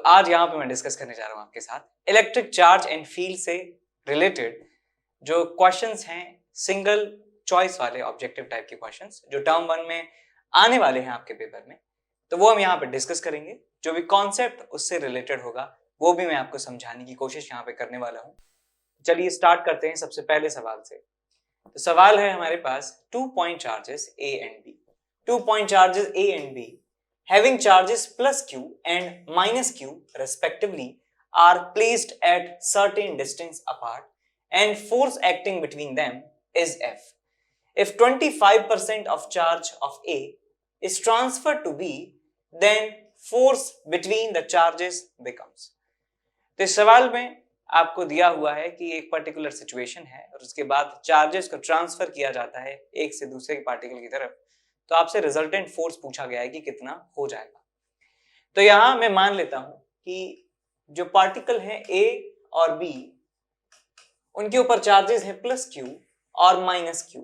आज यहाँ पे मैं डिस्कस करने जा रहा हूँ आपके साथ इलेक्ट्रिक चार्ज एंड फील्ड से रिलेटेड जो क्वेश्चंस हैं, सिंगल चॉइस वाले ऑब्जेक्टिव टाइप के क्वेश्चंस जो टर्म 1 में आने वाले हैं आपके पेपर में, तो वो हम यहाँ पे डिस्कस करेंगे। जो भी कॉन्सेप्ट उससे रिलेटेड होगा वो भी मैं आपको समझाने की कोशिश यहाँ पे करने वाला हूँ। चलिए स्टार्ट करते हैं सबसे पहले सवाल से। तो सवाल है हमारे पास 2 point charges A and B. 2 point charges A and B having charges plus Q and minus Q respectively are placed at certain distance apart and force acting between them is F. If 25% of charge of A is transferred to B, then force between the charges becomes. तो इस सवाल में आपको दिया हुआ है कि एक पर्टिकुलर सिचुएशन है और उसके बाद चार्जेस को ट्रांसफर किया जाता है एक से दूसरे पार्टिकल की तरफ, तो आपसे रिजल्टेंट फोर्स पूछा गया है कि कितना हो जाएगा। तो यहां मैं मान लेता हूं कि जो पार्टिकल है A और B, उनके ऊपर चार्जेस है प्लस Q और माइनस Q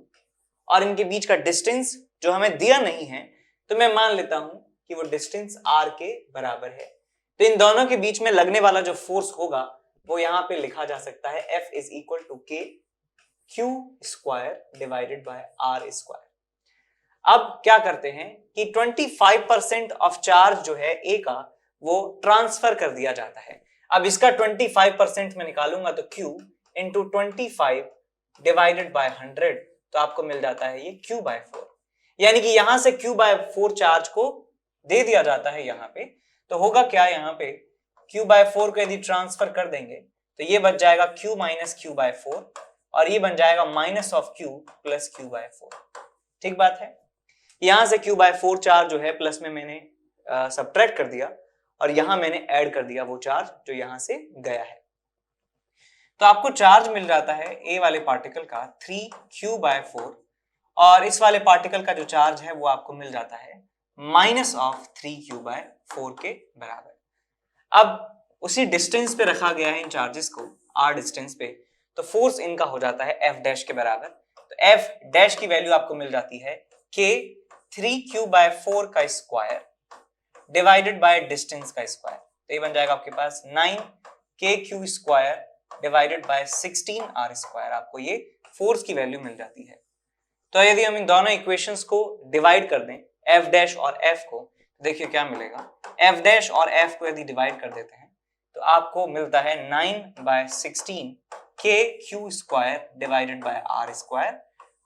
और इनके बीच का डिस्टेंस जो हमें दिया नहीं है, तो मैं मान लेता हूं कि वो डिस्टेंस R के बराबर है। तो इन दोनों के बीच में लगने वाला जो फोर्स होगा वो यहां पे लिखा जा सकता है F is equal to K Q square divided by R square। अब क्या करते हैं कि 25% ऑफ चार्ज जो है A का वो ट्रांसफर कर दिया जाता है। अब इसका 25% मैं निकालूंगा तो Q इंटू 25 डिवाइडेड बाय 100, तो आपको मिल जाता है ये Q by 4। यानी कि यहां से Q by 4 चार्ज को दे दिया जाता है यहाँ पे, तो होगा क्या, यहाँ पे Q by 4 को यदि ट्रांसफर कर देंगे तो ये बच जाएगा Q minus Q by 4 और ये बन जाएगा minus of Q plus Q by 4। ठीक बात है। यहां से Q by 4 चार्ज जो है प्लस में मैंने सबट्रैक्ट कर दिया और यहां मैंने ऐड कर दिया वो चार्ज जो यहां से गया है। तो आपको चार्ज मिल जाता है A वाले पार्टिकल का 3Q by 4 और इस वाले पार्टिकल का जो चार्ज है वो आपको मिल जाता है माइनस ऑफ 3Q by 4 के बराबर। अब उसी डिस्टेंस पे रखा गया है इन चार्जेस को, R डिस्टेंस पे, तो फोर्स इनका हो जाता है F डैश के बराबर। तो F डैश की वैल्यू आपको मिल जाती है K 3Q by 4 का स्क्वायर डिवाइडेड बाय डिस्टेंस का स्क्वायर। तो ये बन जाएगा आपके पास 9KQ square divided bye 16R square. आपको ये फोर्स की वैल्यू मिल जाती है। तो यदि हम इन दोनों इक्वेशंस को डिवाइड कर दें F डैश और F को, देखिए क्या मिलेगा। F डैश और F को यदि डिवाइड कर देते हैं तो आपको मिलता है 9/16 KQ square divided by R square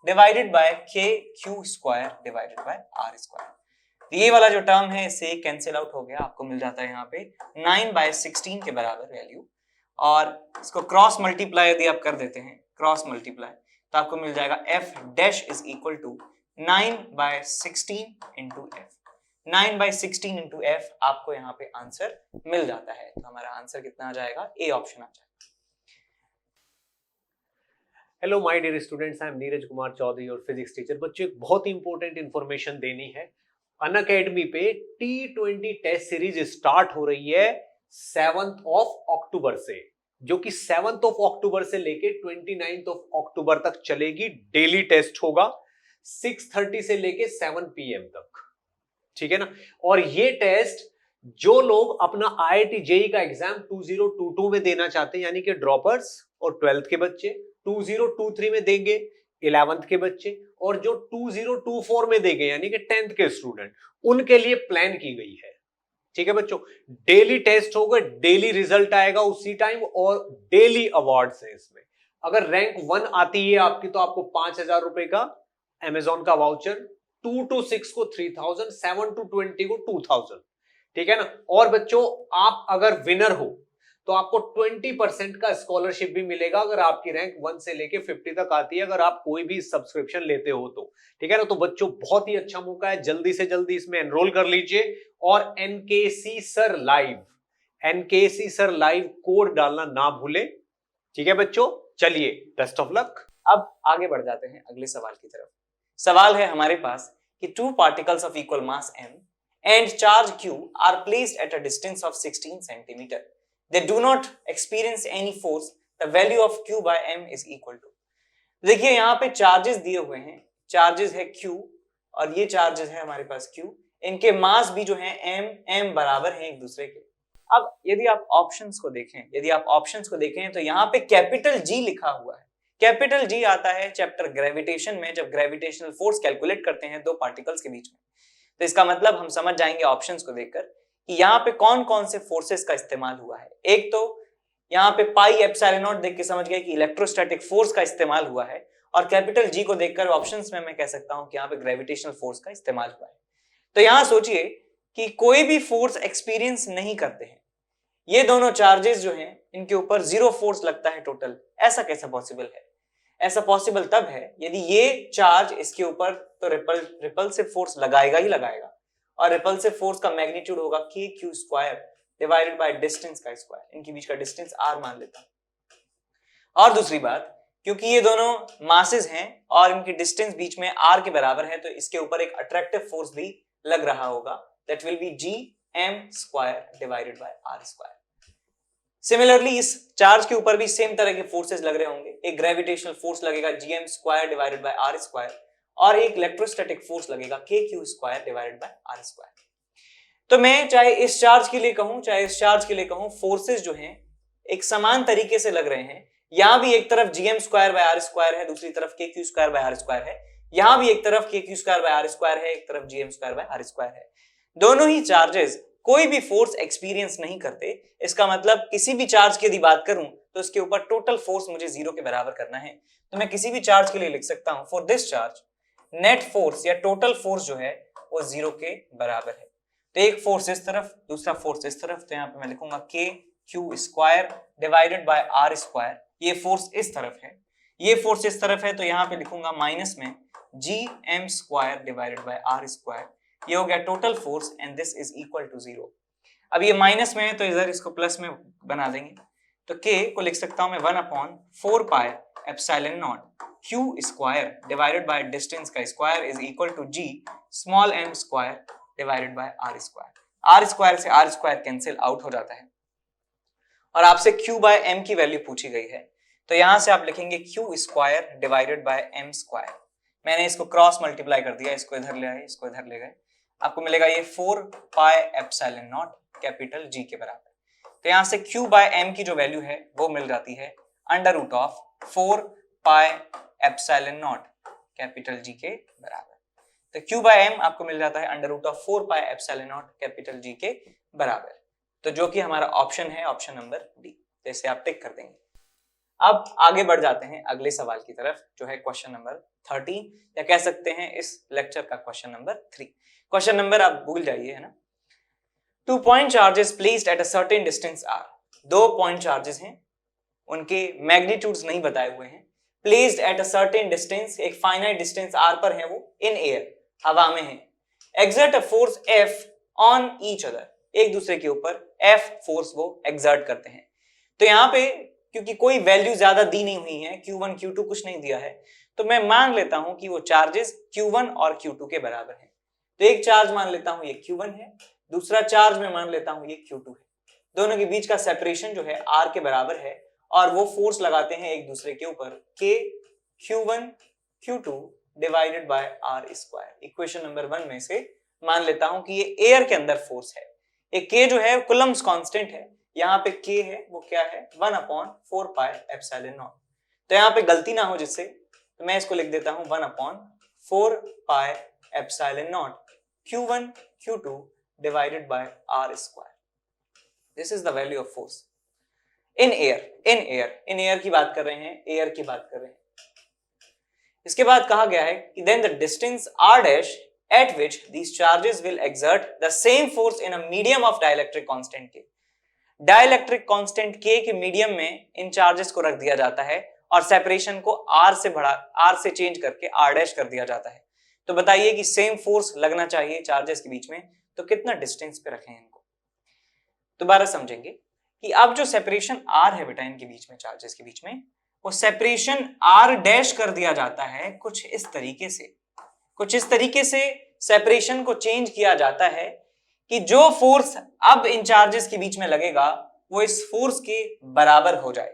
divided bye KQ square divided by R square. ये वाला जो टर्म है इससे कैंसिल आउट हो गया, आपको मिल जाता है यहाँ पे 9/16 के बराबर वैल्यू। और इसको क्रॉस मल्टीप्लाई यदि आप कर देते हैं, क्रॉस मल्टीप्लाई, तो आपको मिल जाएगा F dash is equal to 9/16 into F। 9/16 into F आपको यहाँ पे आंसर मिल जाता है। तो हमारा आंसर कितना आ जाएगा, ए ऑप्शन आ जाएगा। Hello my dear students, I am Neeraj Kumar Chaudhary और फिजिक्स टीचर। बच्चों एक बहुत इंपॉर्टेंट इंफॉर्मेशन देनी है। अनअकैडमी पे T20 टेस्ट सीरीज स्टार्ट हो रही है 7th of अक्टूबर से, जो कि 7th of अक्टूबर से लेके 29th of अक्टूबर तक चलेगी। डेली टेस्ट होगा 6:30 से लेके 7 PM तक, ठीक है ना। और ये टेस्ट जो लोग अपना IIT JEE का एग्जाम 2022 में देना चाहते हैं, यानी कि ड्रॉपर्स और 12th के बच्चे 2023 में देंगे, 11th के बच्चे, और जो 2024 में देंगे यानी कि 10th के स्टूडेंट, उनके लिए प्लान की गई है। ठीक है बच्चों, डेली टेस्ट होगा, डेली रिजल्ट आएगा उसी टाइम और डेली अवार्ड्स है इसमें। अगर रैंक 1 आती है आपकी तो आपको 5,000 रुपए का अमेजोन का वाउचर, 2 to 6 को 3,000, 7 to 20 को 2,000, ठीक है ना। और बच्चों आप अगर विनर हो तो आपको 20% का स्कॉलरशिप भी मिलेगा अगर आपकी रैंक 1 से लेके 50 तक आती है, अगर आप कोई भी सब्सक्रिप्शन लेते हो तो, ठीक है ना। तो बच्चों बहुत ही अच्छा मौका है, जल्दी से जल्दी इसमें एनरोल कर लीजिए। और एनकेसी सर लाइव कोड डालना ना भूलें, ठीक है बच्चों। चलिए बेस्ट ऑफ लक। अब आगे बढ़ जाते हैं अगले सवाल की तरफ। सवाल है हमारे पास कि 2 particles of equal mass m and charge q are placed at a distance of 16 centimeter. They do not experience any force. The value of q by m is equal to। देखिए यहाँ पे चार्जेस दिए हुए हैं, charges है q और ये charges है हमारे पास q। इनके मास भी जो है m बराबर है एक दूसरे के। अब यदि आप ऑप्शंस को देखें तो यहाँ पे कैपिटल जी लिखा हुआ है। कैपिटल जी आता है चैप्टर ग्रेविटेशन में, जब ग्रेविटेशनल फोर्स कैलकुलेट करते हैं दो पार्टिकल्स के बीच में। तो इसका मतलब हम समझ जाएंगे ऑप्शंस को देखकर कि यहाँ पे कौन कौन से फोर्सेस का इस्तेमाल हुआ है। एक तो यहाँ पे पाई एप्सिलॉन नॉट देख के समझ गए कि इलेक्ट्रोस्टैटिक फोर्स का इस्तेमाल हुआ है, और कैपिटल जी को देखकर ऑप्शंस में मैं कह सकता हूं कि यहाँ पे ग्रेविटेशनल फोर्स का इस्तेमाल हुआ है। तो यहाँ सोचिए कि कोई भी फोर्स एक्सपीरियंस नहीं करते हैं, ये दोनों चार्जेस जो हैं इनके ऊपर जीरो फोर्स लगता है टोटल। ऐसा कैसा पॉसिबल है? ऐसा पॉसिबल तब है यदि ये चार्ज इसके ऊपर तो रिपल्सिव फोर्स लगाएगा ही लगाएगा, और रिपल्सिव फोर्स का मैग्नीट्यूड होगा k q square divided by distance का स्क्वायर। इनके बीच का डिस्टेंस r मान लेता हूं। और दूसरी बात, क्योंकि ये दोनों मासेस हैं और इनकी डिस्टेंस बीच में r के बराबर है, तो इसके ऊपर एक अट्रैक्टिव फोर्स भी लग रहा होगा, that will B gm square divided by r square. Similarly इस चार्ज के ऊपर भी सेम तरह के फोर्सेस लग रहे होंगे। एक ग्रेविटेशनल फोर्स लगेगा gm square divided by r square, और एक इलेक्ट्रोस्टैटिक फोर्स लगेगा kq square divided by r square. तो मैं चाहे इस चार्ज के लिए कहूं चाहे इस चार्ज के लिए कहूं, फोर्सेस जो हैं एक समान तरीके से लग रहे हैं। यहां भी एक तरफ gm square by r square है, दूसरी तरफ kq square by r square है। यहां भी एक तरफ kq square by r square है, एक तरफ gm square by r square है। दोनों ही चार्जेस कोई भी फोर्स एक्सपीरियंस नहीं करते। इसका मतलब किसी भी चार्ज की यदि बात करूं तो इसके ऊपर टोटल फोर्स मुझे जीरो के बराबर करना है। तो मैं किसी भी चार्ज के लिए लिख सकता हूं, for this charge net force या टोटल फोर्स जो है वो जीरो के बराबर है। तो एक फोर्स इस तरफ, दूसरा फोर्स इस तरफ, तो यहाँ पे मैं लिखूंगा k q square divided by r square. ये फोर्स इस तरफ है, ये फोर्स इस तरफ है, तो यहाँ पे लिखूंगा माइनस में gm square divided by r square. ये हो गया total force and this is equal to zero. अब ये माइनस में है तो इधर इसको प्लस में बना देंगे, तो k को लिख सकता हूं मैं 1/4 pi epsilon naught q square divided by distance का square is equal to g small m square divided by r square. r square से r स्क्वायर कैंसिल आउट हो जाता है, और आपसे q बाय m की वैल्यू पूछी गई है, तो यहां से आप लिखेंगे q square divided by m square. मैंने इसको क्रॉस मल्टीप्लाई कर दिया, इसको इधर ले आए, इसको इधर ले गए, आपको मिलेगा ये 4 pi epsilon not capital G के बराबर। तो यहां से q बाय m की जो वैल्यू है वो मिल जाती है under root of 4 pi epsilon not capital G के बराबर। तो q बाय m आपको मिल जाता है under root of 4 pi epsilon not capital G के बराबर, तो जो कि हमारा ऑप्शन है, ऑप्शन नंबर डी। जैसे आप टिक कर देंगे। अब आगे बढ़ जाते हैं अगले सवाल की तरफ, जो है क्वेश्चन नंबर 30, या कह सकते हैं इस लेक्चर का क्वेश्चन नंबर 3। क्वेश्चन नंबर आप भूल जाइए, है ना। 2 point charges placed at a certain distance r। 2 point charges हैं, उनके मैग्नीट्यूड्स नहीं बताए हुए हैं। Placed at a certain distance, एक फाइनाइट डिस्टेंस r पर है वो, इन एयर, हवा में है। Exert a force f on each other, एक दूसरे के ऊपर f फोर्स वो एक्सर्ट करते हैं। तो यहाँ पे क्योंकि कोई वैल्यू ज्यादा दी नहीं हुई है, q1 q2 कुछ नहीं दिया है, तो मैं मान लेता हूं कि वो चार्जेस q1 और q2 के बराबर है। तो एक चार्ज मान लेता हूं ये q1 है, दूसरा चार्ज मैं मान लेता हूं ये q2 है। दोनों के बीच का सेपरेशन जो है r के बराबर है, और वो फोर्स लगाते हैं एक दूसरे के ऊपर k q1 q2 divided by r square. Equation number 1 में से मान लेता हूं कि ये एयर के अंदर फोर्स है। एक k जो है कुलम्स कांस्टेंट है, यहाँ पे k है वो क्या है 1/4 पाई एप्सिलॉन नॉट। तो यहाँ पे गलती ना हो जिससे, तो मैं इसको लिख देता हूं 1/4 pi epsilon not q1 q2 divided by r square. This is the value of force in air की बात कर रहे हैं, एयर की बात कर रहे हैं। इसके बाद कहा गया है कि then the distance r dash at which these charges will exert the same force in a medium of dielectric constant K। Dielectric constant K के मीडियम में इन चार्जेस को रख दिया जाता है, और सेपरेशन को r से चेंज करके r डैश कर दिया जाता है। तो बताइए कि सेम फोर्स लगना चाहिए चार्जेस के बीच में, तो कितना डिस्टेंस पे रखें इनको। दोबारा समझेंगे कि अब जो सेपरेशन r है बेटा इनके बीच में, चार्जेस के बीच में, वो सेपरेशन r डैश कर दिया जाता है कुछ इस तरीके से सेपरेशन को चेंज किया जाता है कि जो फोर्स अब इन चार्जेस के बीच में लगेगा वो इस फोर्स के बराबर हो जाए।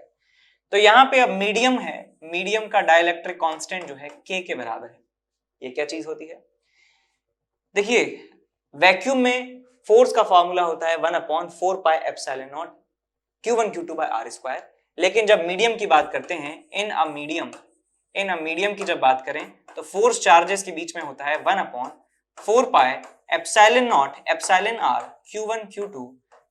तो यहां पे अब मीडियम है, मीडियम का डाइलेक्ट्रिक कांस्टेंट जो है k के बराबर है। ये क्या चीज होती है? देखिए वैक्यूम में फोर्स का फॉर्मूला होता है 1/4πε0 Q1 Q2 by r square. लेकिन जब मीडियम की बात करते हैं, इन अ मीडियम की जब बात करें तो फोर्स चार्जेस के बीच में होता है 1/4πε0 Q1 Q2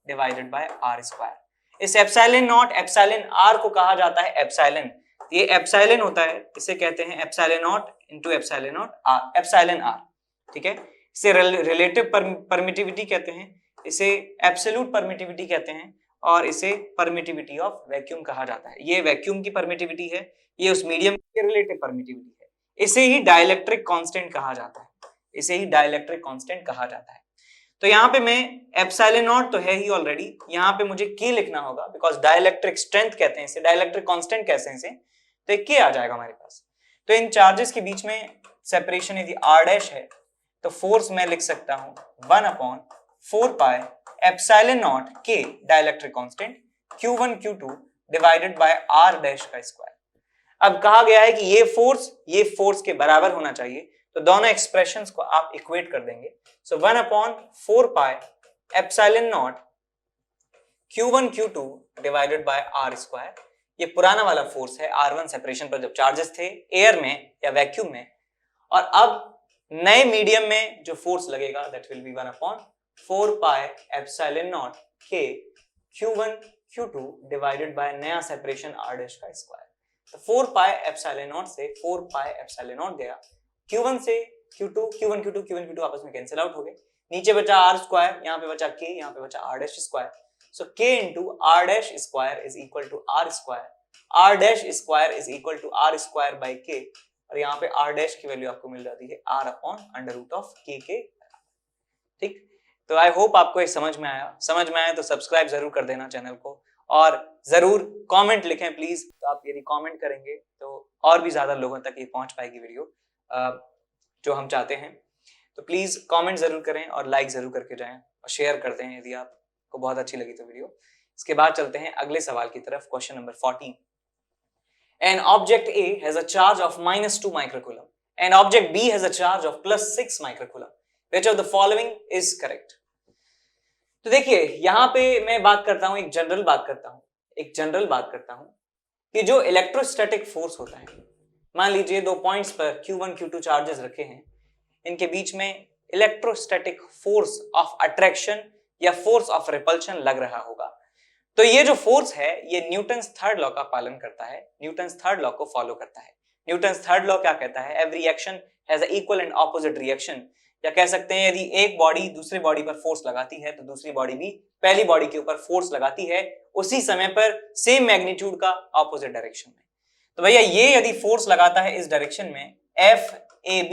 divided by r square. इस एप्सिलॉन एप्सिलॉन r को कहा जाता है एप्सिलॉन। ये एप्सिलॉन होता है, इसे कहते हैं epsilon not into epsilon r, ठीक है। इसे रिलेटिव परमिटिविटी कहते हैं, इसे एब्सोल्यूट परमिटिविटी कहते हैं, और इसे परमिटिविटी ऑफ वैक्यूम कहा जाता है। ये वैक्यूम की परमिटिविटी है, ये उस मीडियम की रिलेटिव परमिटिविटी है। इसे ही डाइलेक्ट्रिक कांस्टेंट कहा जाता है, तो यहाँ पे मैं एप्सिलॉन नॉट तो है ही ऑलरेडी, यहाँ पे मुझे के लिखना होगा बिकॉज डाइलेक्ट्रिक स्ट्रेंथ कहते हैं इसे, डाइलेक्ट्रिक कांस्टेंट कहते हैं इसे, तो एक के आ जाएगा हमारे पास। तो इन चार्जेस के बीच में सेपरेशन यदि r डैश है तो फोर्स मैं लिख सकता हूं 1/4πε0 k dielectric constant Q1 Q2 divided by r dash का स्क्वायर। अब कहा गया है कि ये फोर्स के बराबर होना चाहिए, तो दोनों एक्सप्रेशंस को आप इक्वेट कर देंगे। सो 1/4πε0 Q1 Q2 divided by r square. ये पुराना वाला फोर्स है R1 सेपरेशन पर जब चार्जेस थे एयर में या वैक्यूम में, और अब नए मीडियम में जो फोर्स लगेगा that will be 1/4πε0 k Q1 Q2 divided by नया सेपरेशन r डैश का स्क्वायर। तो 4πε0 से 4πε0 गया, Q1 से Q2 Q1 Q2 आपस में कैंसिल आउट हो गए, नीचे बचा r स्क्वायर, यहाँ पे बचा k, यहाँ पे बचा r dash square. So k into r dash square is equal to r square, r dash square is equal to r square by k, और यहाँ पे r dash की वैल्यू आपको मिल जाती है r upon under root of k के। ठीक, तो आई होप आपको ये समझ में आया तो सब्सक्राइब जरूर कर देना चैनल को, और जरूर कमेंट लिखें प्लीज। तो आप यदि कमेंट करेंगे तो और भी ज्यादा लोगों तक ये पहुंच पाएगी वीडियो जो हम चाहते हैं। तो प्लीज कमेंट जरूर करें और लाइक जरूर करके जाएं और शेयर कर दें यदि आपको बहुत अच्छी लगी तो वीडियो। इसके बाद चलते हैं अगले सवाल की तरफ, question number 14। An object A has a charge of -2 microcoulomb and object B has a charge of +6 microcoulomb. Which of the following is correct? तो देखिए यहाँ पे मैं बात करता हूँ, एक जनरल बात करता हूँ कि जो इलेक्ट्रोस्टैटिक फोर्स होता है, मान लीजिए 2 पॉइंट्स पर Q1 Q2 चार्जेस रखे हैं, इनके बीच में इलेक्ट्रोस्टैटिक फोर्स ऑफ अट्रैक्शन या फोर्स ऑफ रिपल्शन लग रहा होगा। तो ये जो फोर्स है ये न्यूटन्स थर्ड लॉ का पालन करता है, न्यूटन्स थर्ड लॉ को फॉलो करता है। न्यूटन्स थर्ड लॉ क्या कहता है? Every action has a equal and opposite reaction, या कह सकते हैं यदि एक बॉडी दूसरी बॉडी पर फोर्स लगाती है तो दूसरी बॉडी भी पहली बॉडी के ऊपर फोर्स लगाती है उसी समय पर सेम मैग्नीट्यूड का ऑपोजिट डायरेक्शन में। तो भैया ये यदि फोर्स लगाता है इस डायरेक्शन में FAB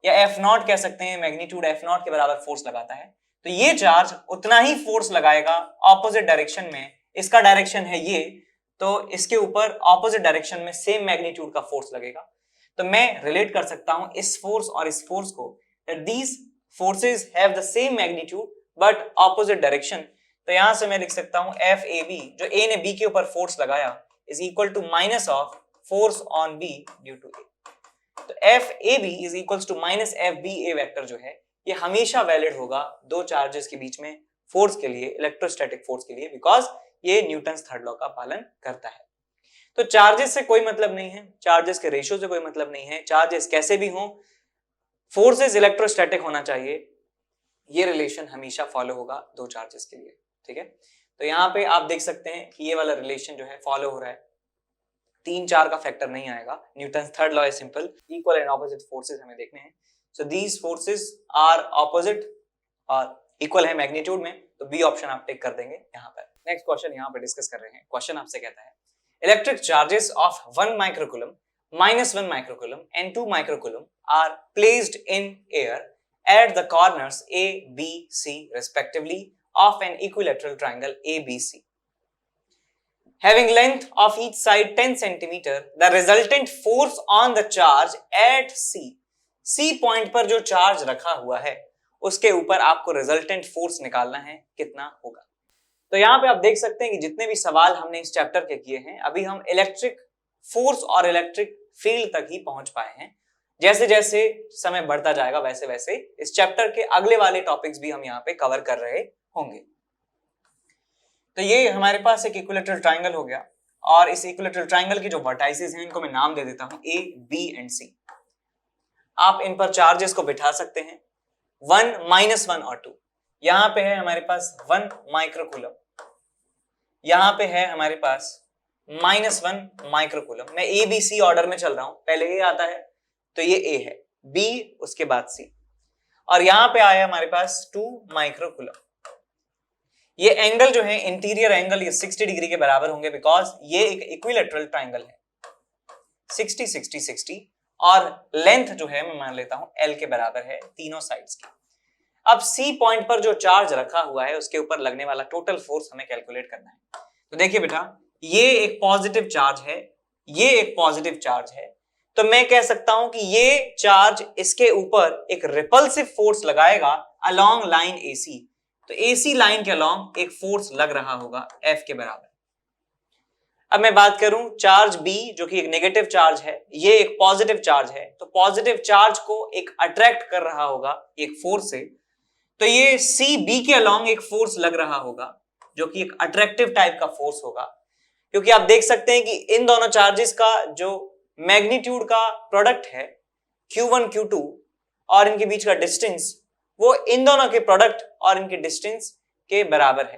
या F0 कह सकते हैं, मैग्नीट्यूड F0 के बराबर फोर्स लगाता है, तो ये चार्ज उतना ही फोर्स लगाएगा ऑपोजिट डायरेक्शन में। इसका डायरेक्शन है ये, तो इसके ऊपर ऑपोजिट डायरेक्शन में सेम मैग्नीट्यूड का फोर्स लगेगा। तो मैं रिलेट कर सकता हूं इस फोर्स और इस फोर्स को, that these forces have the same magnitude but opposite direction। तो यहां से मैं लिख सकता हूं FAB, जो A ने B के ऊपर फोर्स लगाया, is equal to minus of force on B due to A। तो FAB is equals to minus FBA vector जो है ये हमेशा वैलिड होगा दो चार्जेस के बीच में फोर्स के लिए, इलेक्ट्रोस्टैटिक फोर्स के लिए, बिकॉज ये न्यूटन्स थर्ड लॉ का पालन करता है। तो चार्जेस से कोई मतलब नहीं है, चार्जेस के रेशियो से कोई मतलब नहीं है, चार्जेस कैसे भी हों, फोर्सेस इलेक्ट्रोस्टैटिक होना चाहिए, ये रिलेशन हमेशा फॉलो होगा दो चार्जेस के लिए। ठीक है, तो यहाँ पे आप देख सकते हैं कि ये वाला रिलेशन जो है फॉलो हो रहा है, 3-4 का फैक्टर नहीं आएगा। Newton's third law is simple, equal and opposite forces हमें देखने हैं। So these forces are opposite और इक्वल है मैग्नीट्यूड में, तो बी ऑप्शन आप टिक कर देंगे यहाँ पर। नेक्स्ट क्वेश्चन यहाँ पे डिस्कस कर रहे हैं। क्वेश्चन आपसे कहता है electric charges of 1 microcoulomb, -1 microcoulomb and 2 microcoulomb are placed in air at the corners A, B, C respectively of an equilateral triangle ABC. Having length of each side 10 centimeter, the resultant force on the charge at C point पर जो charge रखा हुआ है उसके ऊपर आपको resultant force निकालना है, कितना होगा। तो यहाँ पे आप देख सकते हैं कि जितने भी सवाल हमने इस चैप्टर के किए हैं, अभी हम इलेक्ट्रिक फोर्स और इलेक्ट्रिक फील्ड तक ही पहुंच पाए हैं। जैसे जैसे समय बढ़ता जाएगा वैसे वैसे इस चैप्टर के अगले वाले टॉपिक्स भी हम यहाँ पे कवर कर रहे होंगे। तो ये हमारे पास एक इक्विलैटरल ट्राइंगल हो गया और इस इक्विलैटरल ट्राइंगल की जो वर्टाइसेस हैं इनको मैं नाम दे देता हूं A, B एंड C। आप इन पर चार्जेस को बिठा सकते हैं 1, -1 और 2। यहां पे है हमारे पास 1 माइक्रोकूलम, यहां पे है हमारे पास -1 माइक्रोकूलम। मैं A B C ऑर्डर में चल रहा हूं, पहले A आता है तो ये A है, B उसके बाद C, और यहां पे आया हमारे पास 2 माइक्रोकूलम। ये एंगल जो है इंटीरियर एंगल ये 60 डिग्री के बराबर होंगे बिकॉज ये एक इक्विलैटरल ट्राइंगल है। 60 60 60 और लेंथ जो है मैं मान लेता हूं L के बराबर है तीनों साइड्स की। अब C पॉइंट पर जो चार्ज रखा हुआ है उसके ऊपर लगने वाला टोटल फोर्स हमें कैलकुलेट करना है। तो देखिए बेटा, ये एक पॉजिटिव चार्ज है, ये एक पॉजिटिव चार्ज है, तो मैं कह सकता हूं कि ये चार्ज इसके ऊपर एक रिपल्सिव फोर्स लगाएगा अलोंग लाइन AC। तो AC लाइन के अलोंग एक फोर्स लग रहा होगा F के बराबर। अब मैं बात करूं चार्ज B जो कि एक नेगेटिव चार्ज है, ये एक पॉजिटिव चार्ज है, तो पॉजिटिव चार्ज को एक अट्रैक्ट कर रहा होगा एक फोर्स से, तो ये CB के अलोंग एक फोर्स लग रहा होगा जो कि एक अट्रैक्टिव टाइप का फोर्स होगा, क्योंकि आप देख सकते हैं कि इन दोनों चार्जेस का जो मैग्नीट्यूड का प्रोडक्ट है Q1 Q2 और इनके बीच का डिस्टेंस वो इन दोनों के प्रोडक्ट और इनके डिस्टेंस के बराबर है।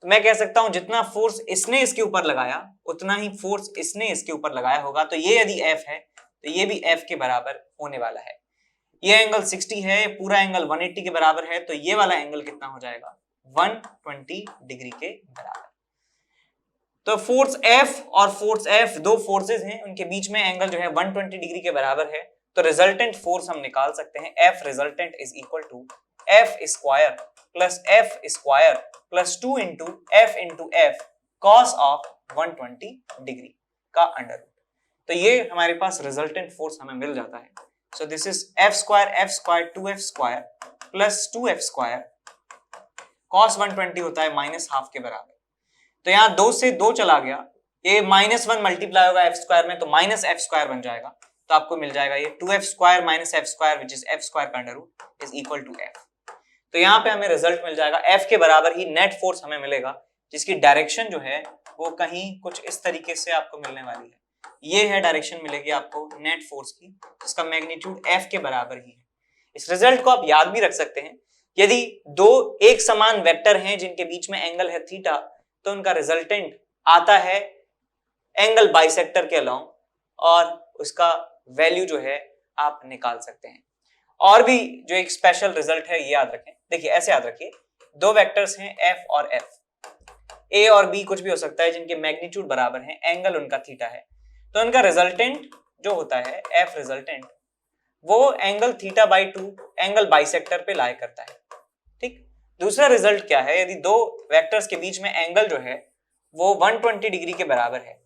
तो मैं कह सकता हूं जितना फोर्स इसने इसके ऊपर लगाया उतना ही फोर्स इसने इसके ऊपर लगाया होगा। तो ये यदि F है तो ये भी F के बराबर होने वाला है। ये एंगल 60 है, पूरा एंगल 180 के बराबर है, तो ये वाला एंगल कितना हो जाएगा 120 डिग्री के बराबर। तो फोर्स F और फोर्स F दो फोर्सेस हैं, उनके बीच में एंगल जो है 120 डिग्री के बराबर है, तो रिजल्टेंट फोर्स हम निकाल सकते हैं F resultant is equal to F square plus F square plus 2 into F cos of 120 degree का अंडर रूट। तो ये हमारे पास रिजल्टेंट फोर्स हमें मिल जाता है। So this is F square 2F square plus 2F square cos 120 होता है -12 के बराबर। तो यहाँ 2 से 2 चला गया, ये -1 मल्टीप्लाई होगा F स्क्वायर में तो -F स्क्वायर बन जाएगा, तो आपको मिल जाएगा ये 2F square minus F square which is F square का under root is equal to F। तो यहाँ पे हमें रिजल्ट मिल जाएगा F के बराबर ही नेट फोर्स हमें मिलेगा, जिसकी डायरेक्शन जो है वो कहीं कुछ इस तरीके से आपको मिलने वाली है। ये है डायरेक्शन मिलेगी आपको नेट फोर्स की, जिसका मैग्नीट्यूड F के बराबर ही है। इस रिजल्ट को आप याद भी रख सकते हैं, यदि दो एक समान वेक्टर हैं जिनके बीच में एंगल है थीटा, तो उनका रिजल्टेंट आता है एंगल बाइसेक्टर के अलोंग और उसका वैल्यू जो है आप निकाल सकते हैं। और भी जो एक स्पेशल रिजल्ट है ये याद रखें, देखिए ऐसे याद रखिए, दो वेक्टर्स हैं F और F, A और B कुछ भी हो सकता है जिनके मैग्नीट्यूड बराबर हैं, एंगल उनका थीटा है, तो उनका रिजल्टेंट जो होता है F रिजल्टेंट वो angle theta by 2 angle bisector पे लाई करता है। ठीक, दूसरा रिजल्ट क्या है, यदि दो वेक्टर्स के बीच में एंगल जो है वो 120 डिग्री के बराबर है,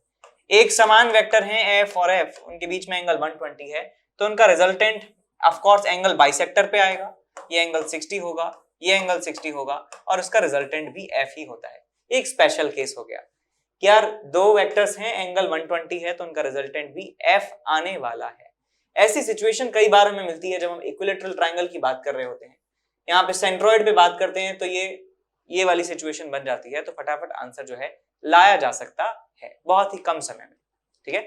एक समान वेक्टर हैं F और F, उनके बीच में एंगल 120 है, तो उनका resultant of course angle bisector पे आएगा, ये एंगल 60 होगा, ये एंगल 60 होगा और उसका रिजल्टेंट भी F ही होता है। एक स्पेशल केस हो गया कि यार दो वेक्टर्स हैं एंगल 120 है तो उनका रिजल्टेंट भी F आने वाला है। ऐसी सिचुएशन कई बार हमें मिलती है जब हम इक्विलैटरल ट्रायंगल की बात कर रहे होते हैं, यहाँ पे सेंट्रोइड पे बात करते हैं, तो ये वाली सिचुएशन बन जाती है, तो फटाफट आंसर जो है लाया जा सकता है बहुत ही कम समय में। ठीक है,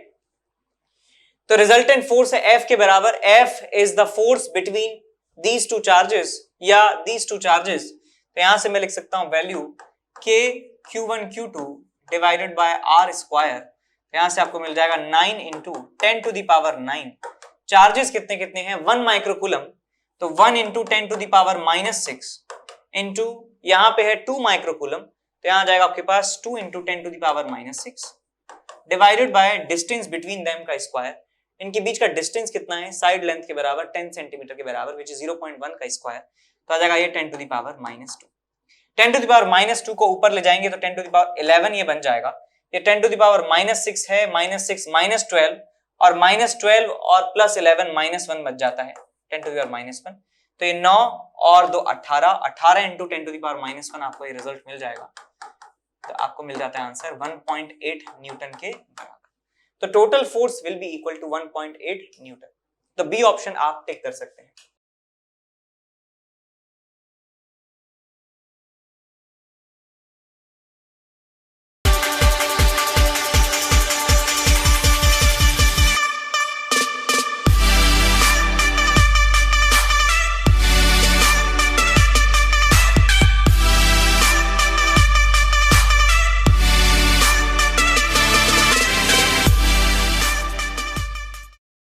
तो रिजल्टेंट फोर्स है F के बराबर, F is the force between these two charges या दीज टू चार्जेस, तो यहां से मैं लिख सकता हूं value K Q1 Q2 divided by R square, यहां से आपको मिल जाएगा 9 into 10 to the power 9। Charges कितने कितने हैं 1 माइक्रोकूलम, तो 1 into 10 to the power -6 into यहां पे है 2 माइक्रोकूलम, तो यहां जाएगा आपके पास 2 into 10 to the power -6 divided by distance between them का स्क्वायर, इनके बीच का डिस्टेंस कितना है साइड लेंथ के बराबर 10 सेंटीमीटर के बराबर विच इज 0.1 का स्क्वायर, तो आ जाएगा ये 10 to the power -2। 10 to the power -2 को ऊपर ले जाएंगे तो 10 टू द पावर 11 ये बन जाएगा, ये 10 टू द पावर -6 है, -6 -12 और -12 और +11 -1 बच जाता है 10 टू द पावर -1, तो ये 9 और 2 18 इंटू 10 टू द पावर -1 आपको ये रिजल्ट मिल जाएगा, तो आपको मिल जाता है आंसर 1.8 न्यूटन के बराबर। तो total force will be equal to 1.8 newton. तो बी ऑप्शन आप टिक कर सकते हैं।